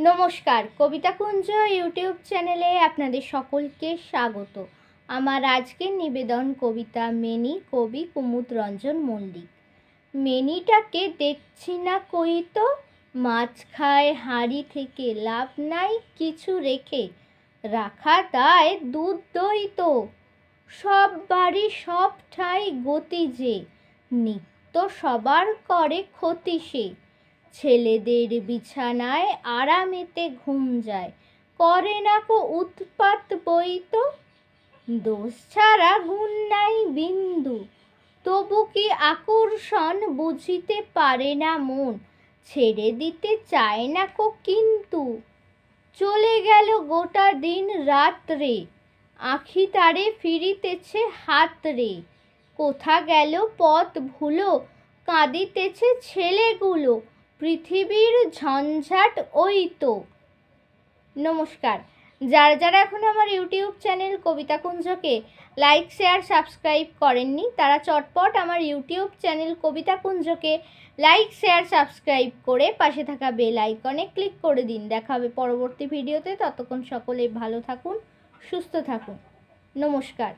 নমস্কার, কবিতাকুঞ্জ ইউটিউব চ্যানেলে আপনাদের সকলকে স্বাগত। আমার আজকের নিবেদন কবিতা মেনি, কবি কুমুদ রঞ্জন মল্লিক। মেনিটাকে দেখছি না কই তো, মাছ খায় হাঁড়ি থেকে, লাভ নাই কিছু রেখে, রাখা দায় দুধ দই তো। সব বাড়ি সব ঠাই গতি যে, নিত্য সবার করে ক্ষতি সে। ছেলেদের বিছানায় আরামেতে ঘুম যায়, করে না কো উৎপাত বই তো। দোষ ছাড়া গুণ নাই বিন্দু, তবু কি আকর্ষণ বুঝিতে পারে না মন, ছেড়ে দিতে চায় না কো কিন্তু। চলে গেল গোটা দিন রাত্রে, আঁখি তারে ফিরিতেছে হাতরে। কোথা গেল পথ ভুলো, কাঁদিতেছে ছেলেগুলো, পৃথিবীর ঝঞ্ঝাট ওই তো। নমস্কার। যারা যারা এখন আমার ইউটিউব চ্যানেল কবিতাকুঞ্জকে লাইক শেয়ার সাবস্ক্রাইব করেননি, তারা চটপট আমার ইউটিউব চ্যানেল কবিতাকুঞ্জকে লাইক শেয়ার সাবস্ক্রাইব করে পাশে থাকা বেল আইকনে ক্লিক করে দিন। দেখা হবে পরবর্তী ভিডিওতে। ততক্ষণ সকলে ভালো থাকুন, সুস্থ থাকুন। নমস্কার।